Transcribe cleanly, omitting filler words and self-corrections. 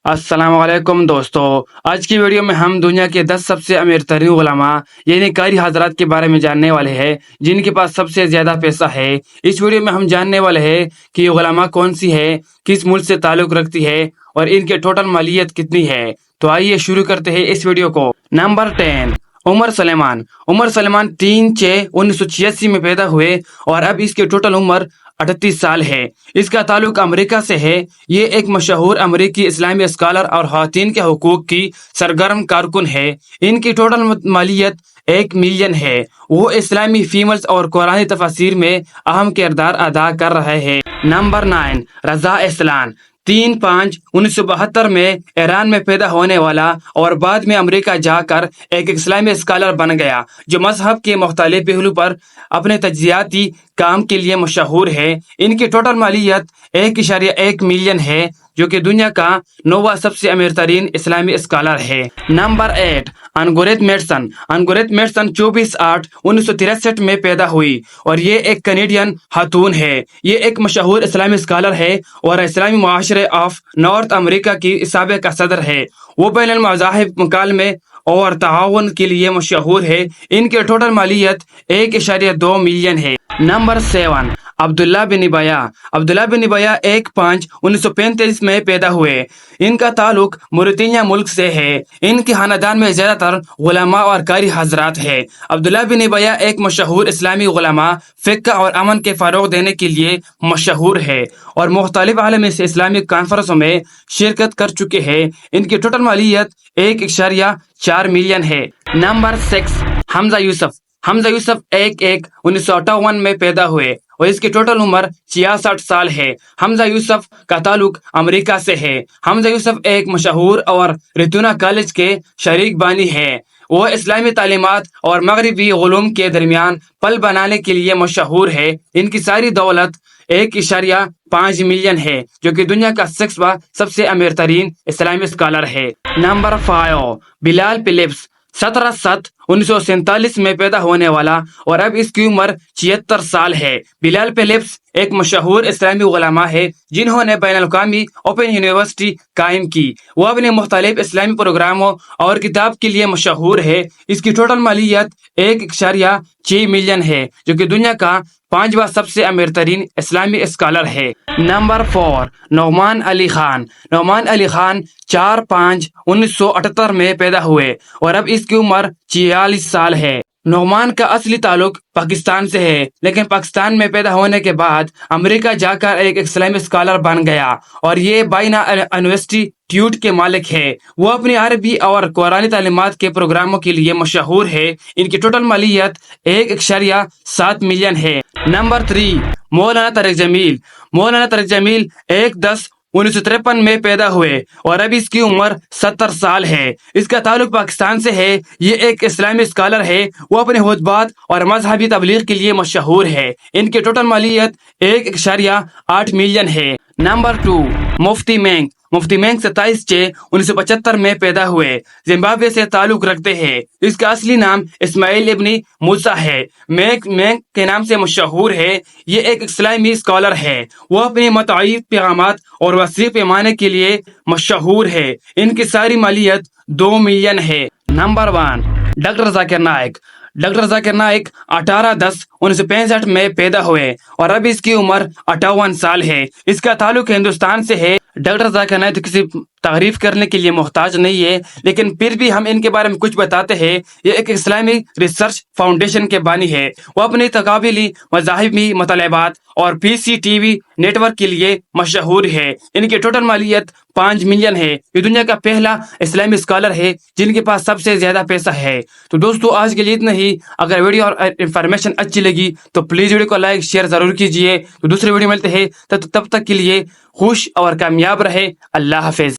السلام علیکم دوستو، آج کی ویڈیو میں ہم دنیا کے 10 سب سے امیر ترین علماء یعنی قاری حضرات کے بارے میں جاننے والے ہیں جن کے پاس سب سے زیادہ پیسہ ہے۔ اس ویڈیو میں ہم جاننے والے ہیں کہ یہ علماء کون سی ہے، کس ملک سے تعلق رکھتی ہے اور ان کے ٹوٹل مالیت کتنی ہے۔ تو آئیے شروع کرتے ہیں اس ویڈیو کو۔ نمبر 10، عمر سلیمان۔ عمر سلیمان 3/6/1986 میں پیدا ہوئے اور اب اس کے ٹوٹل عمر 38 سال ہے۔ اس کا تعلق امریکہ سے ہے۔ یہ ایک مشہور امریکی اسلامی اسکالر اور خواتین کے حقوق کی سرگرم کارکن ہے۔ ان کی ٹوٹل مالیت 1 ملین ہے۔ وہ اسلامی فیملز اور قرآنی تفاسیر میں اہم کردار ادا کر رہے ہیں۔ نمبر 9، رضا اصلان۔ 3/5/1972 میں ایران میں پیدا ہونے والا اور بعد میں امریکہ جا کر ایک اسلامی اسکالر بن گیا جو مذہب کے مختلف پہلو پر اپنے تجزیاتی کام کے لیے مشہور ہے۔ ان کی ٹوٹل مالیت 1.1 ملین ہے جو کہ دنیا کا 9واں سب سے امیر ترین اسلامی اسکالر ہے۔ نمبر 8، انگوریت میٹسن۔ انگوریت میٹسن 24/8/1963 میں پیدا ہوئی اور یہ ایک کینیڈین خاتون ہے۔ یہ ایک مشہور اسلامی اسکالر ہے اور اسلامی معاشرے آف نارتھ امریکہ کی سابق صدر ہے۔ وہ بین المذاہب مکالمے اور تعاون کے لیے مشہور ہے۔ ان کے ٹوٹل مالیت 1.2 ملین ہے۔ نمبر 7، عبداللہ بن بیا۔ عبداللہ بن بیا 1/5/1935 میں پیدا ہوئے۔ ان کا تعلق موریتانیہ ملک سے ہے۔ ان کے خاندان میں زیادہ تر علماء اور قاری حضرات ہیں۔ عبداللہ بن بیا ایک مشہور اسلامی علماء، فقہ اور امن کے فروغ دینے کے لیے مشہور ہے اور مختلف عالمی اسلامی کانفرنسوں میں شرکت کر چکے ہیں۔ ان کی ٹوٹل مالیت 1.4 ملین ہے۔ نمبر 6، حمزہ یوسف۔ حمزہ یوسف 1/1/1958 میں پیدا ہوئے اور اس کی ٹوٹل عمر 66 سال ہے۔ حمزہ یوسف کا تعلق امریکہ سے ہے۔ حمزہ یوسف ایک مشہور اور ریتونا کالج کے شریک بانی ہے۔ وہ اسلامی تعلیمات اور مغربی علوم کے درمیان پل بنانے کے لیے مشہور ہے۔ ان کی ساری دولت 1.5 ملین ہے جو کہ دنیا کا 6واں سب سے امیر ترین اسلامی اسکالر ہے۔ نمبر 5، بلال فلپس۔ 17/7/1947 میں پیدا ہونے والا اور اب اس کی عمر 76 سال ہے۔ بلال فلپس ایک مشہور اسلامی علماء ہے جنہوں نے بین الاقوامی اوپن یونیورسٹی قائم کی۔ وہ اپنے مختلف اسلامی پروگراموں اور کتاب کے لیے مشہور ہے۔ اس کی ٹوٹل مالیت 1.6 ملین ہے جو کہ دنیا کا 5واں سب سے امیر ترین اسلامی اسکالر ہے۔ نمبر 4، نعمان علی خان۔ نعمان علی خان 4/5/1978 میں پیدا ہوئے اور اب اس کی عمر 46 سال ہے۔ نعمان کا اصلی تعلق پاکستان سے ہے لیکن پاکستان میں پیدا ہونے کے بعد امریکہ جا کر ایک اسلامی اسکالر بن گیا اور یہ بائنا انسٹیٹیوٹ کے مالک ہے۔ وہ اپنی عربی اور قرآنی تعلیمات کے پروگراموں کے لیے مشہور ہے۔ ان کی ٹوٹل مالیت 1.7 ملین ہے۔ نمبر 3، مولانا طارق جمیل۔ مولانا طارق جمیل 1/10/1953 میں پیدا ہوئے اور اب اس کی عمر 70 سال ہے۔ اس کا تعلق پاکستان سے ہے۔ یہ ایک اسلامی اسکالر ہے۔ وہ اپنے خطبات اور مذہبی تبلیغ کے لیے مشہور ہے۔ ان کی ٹوٹل مالیت 1.8 ملین ہے۔ نمبر 2، مفتی مینگ۔ مفتی مینگ 27/6/1975 میں پیدا ہوئے۔ زمبابوے سے تعلق رکھتے ہیں۔ اس کا اصلی نام اسماعیل ابن موسیٰ ہے۔ مینگ کے نام سے مشہور ہے۔ یہ ایک اسلامی اسکالر ہے۔ وہ اپنے متعدد پیغامات اور وسیع پیمانے کے لیے مشہور ہے۔ ان کی ساری مالیت 2 ملین ہے۔ Number 1، doctor Zakir Naik. Doctor Zakir Naik 18/10/1965 میں پیدا ہوئے اور اب اس کی عمر 58 سال ہے۔ اس کا تعلق ہندوستان سے ہے۔ ڈاکٹر ذاکر نائک کسی تعریف کرنے کے لیے محتاج نہیں ہے لیکن پھر بھی ہم ان کے بارے میں کچھ بتاتے ہیں۔ یہ ایک اسلامی ریسرچ فاؤنڈیشن کے بانی ہے۔ وہ اپنی تقابلی مذاہبی مطالبات اور PCTV نیٹ ورک کے لیے مشہور ہے۔ ان کی ٹوٹل مالیت 5 ملین ہے۔ یہ دنیا کا پہلا اسلامی اسکالر ہے جن کے پاس سب سے زیادہ پیسہ ہے۔ تو دوستو آج کے لیے اتنا ہی۔ اگر ویڈیو اور انفارمیشن اچھی لگی تو پلیز ویڈیو کو لائک شیئر ضرور کیجیے۔ تو دوسرے ویڈیو ملتے ہیں، تب تک کے لیے خوش اور کامیاب رہے۔ اللہ حافظ۔